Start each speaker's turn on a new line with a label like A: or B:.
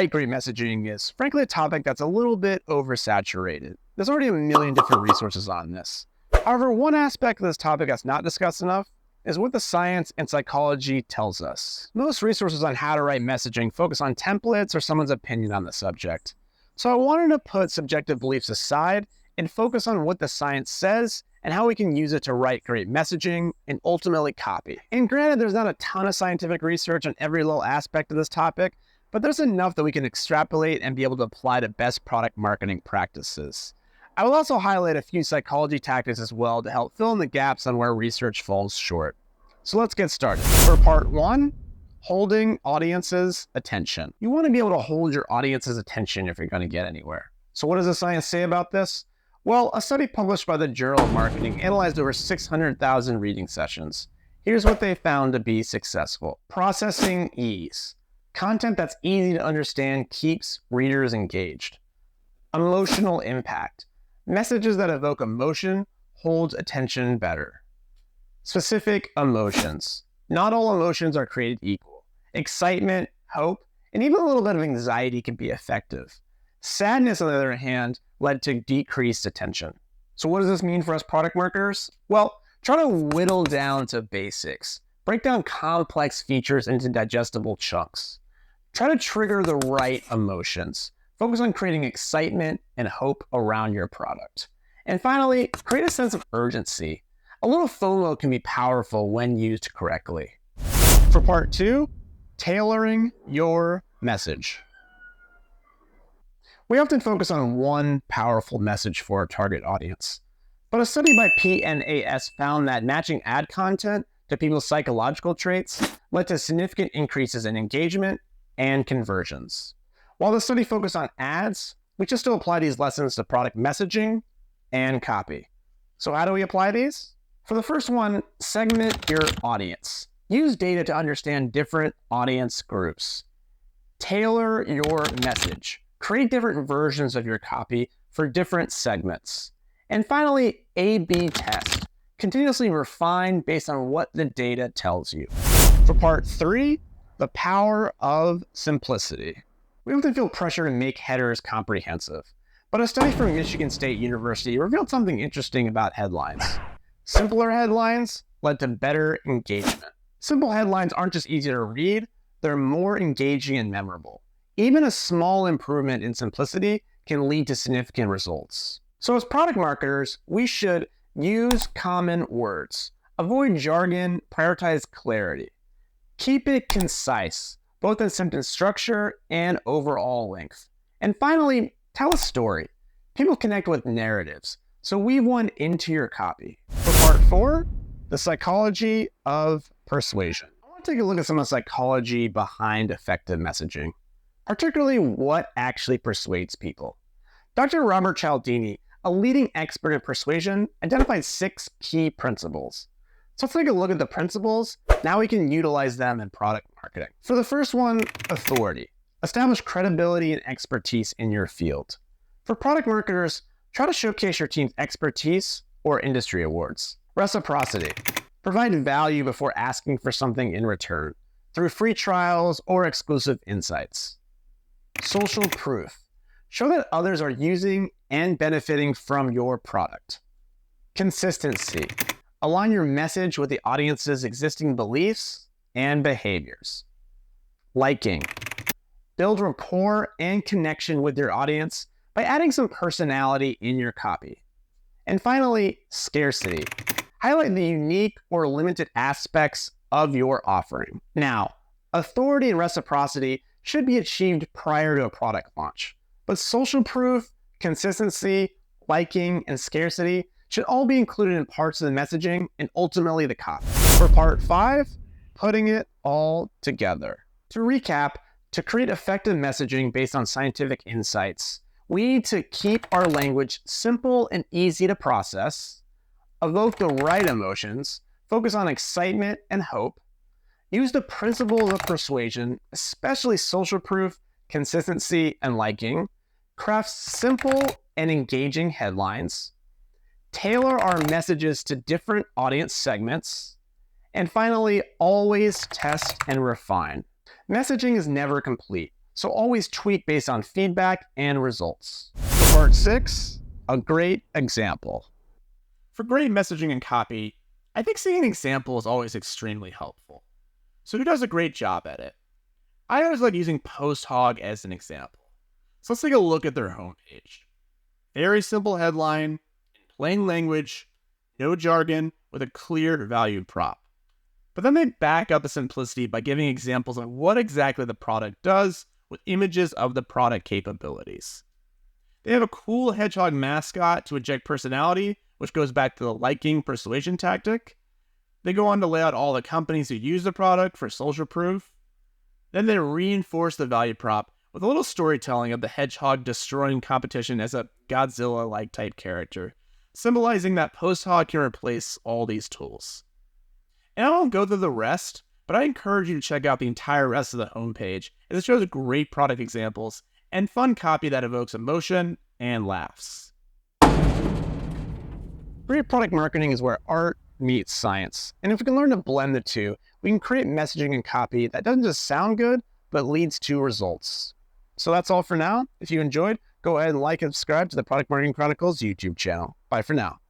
A: write great messaging is frankly a topic that's a little bit oversaturated. There's already a million different resources on this. However, one aspect of this topic that's not discussed enough is what the science and psychology tells us. Most resources on how to write messaging focus on templates or someone's opinion on the subject. So I wanted to put subjective beliefs aside and focus on what the science says and how we can use it to write great messaging and ultimately copy. And granted, there's not a ton of scientific research on every little aspect of this topic, but there's enough that we can extrapolate and be able to apply to best product marketing practices. I will also highlight a few psychology tactics as well to help fill in the gaps on where research falls short. So let's get started. For part 1, holding audiences' attention. You want to be able to hold your audience's attention if you're going to get anywhere. So what does the science say about this? Well, a study published by the Journal of Marketing analyzed over 600,000 reading sessions. Here's what they found to be successful. Processing ease. Content that's easy to understand keeps readers engaged. Emotional impact. Messages that evoke emotion hold attention better. Specific emotions. Not all emotions are created equal. Excitement, hope, and even a little bit of anxiety can be effective. Sadness, on the other hand, led to decreased attention. So what does this mean for us product marketers? Well, try to whittle down to basics. Break down complex features into digestible chunks. Try to trigger the right emotions. Focus on creating excitement and hope around your product. And finally, create a sense of urgency. A little FOMO can be powerful when used correctly. For part 2, tailoring your message. We often focus on one powerful message for our target audience, but a study by PNAS found that matching ad content to people's psychological traits led to significant increases in engagement and conversions. While the study focused on ads, we should still apply these lessons to product messaging and copy. So how do we apply these? For the first one, segment your audience. Use data to understand different audience groups. Tailor your message. Create different versions of your copy for different segments. And finally, A/B test. Continuously refine based on what the data tells you. For part 3, the power of simplicity. We often feel pressure to make headers comprehensive, but a study from Michigan State University revealed something interesting about headlines. Simpler headlines led to better engagement. Simple headlines aren't just easier to read, they're more engaging and memorable. Even a small improvement in simplicity can lead to significant results. So as product marketers, we should use common words, avoid jargon, prioritize clarity. Keep it concise, both in sentence structure and overall length. And finally, tell a story. People connect with narratives, so weave one into your copy. For part 4, the psychology of persuasion. I want to take a look at some of the psychology behind effective messaging, particularly what actually persuades people. Dr. Robert Cialdini, a leading expert in persuasion, identified 6 key principles. So let's take a look at the principles. Now we can utilize them in product marketing. For the first one, authority. Establish credibility and expertise in your field. For product marketers, try to showcase your team's expertise or industry awards. Reciprocity. Provide value before asking for something in return through free trials or exclusive insights. Social proof. Show that others are using and benefiting from your product. Consistency. Align your message with the audience's existing beliefs and behaviors. Liking. Build rapport and connection with your audience by adding some personality in your copy. And finally, scarcity. Highlight the unique or limited aspects of your offering. Now, authority and reciprocity should be achieved prior to a product launch, but social proof, consistency, liking, and scarcity should all be included in parts of the messaging and ultimately the copy. For part 5, putting it all together. To recap, to create effective messaging based on scientific insights, we need to keep our language simple and easy to process, evoke the right emotions, focus on excitement and hope, use the principles of persuasion, especially social proof, consistency, and liking, craft simple and engaging headlines, tailor our messages to different audience segments, and finally, always test and refine. Messaging is never complete. So always tweak based on feedback and results. Part 6, a great example.
B: For great messaging and copy, I think seeing an example is always extremely helpful. So who does a great job at it? I always like using PostHog as an example. So let's take a look at their homepage. Very simple headline, in plain language, no jargon, with a clear value prop. But then they back up the simplicity by giving examples of what exactly the product does with images of the product capabilities. They have a cool hedgehog mascot to inject personality, which goes back to the liking persuasion tactic. They go on to lay out all the companies who use the product for social proof. Then they reinforce the value prop with a little storytelling of the hedgehog destroying competition as a Godzilla-like type character, symbolizing that PostHog can replace all these tools. And I won't go through the rest, but I encourage you to check out the entire rest of the homepage, as it shows great product examples and fun copy that evokes emotion and laughs.
A: Great product marketing is where art meets science. And if we can learn to blend the two, we can create messaging and copy that doesn't just sound good, but leads to results. So that's all for now. If you enjoyed, go ahead and like and subscribe to the Product Marketing Chronicles YouTube channel. Bye for now.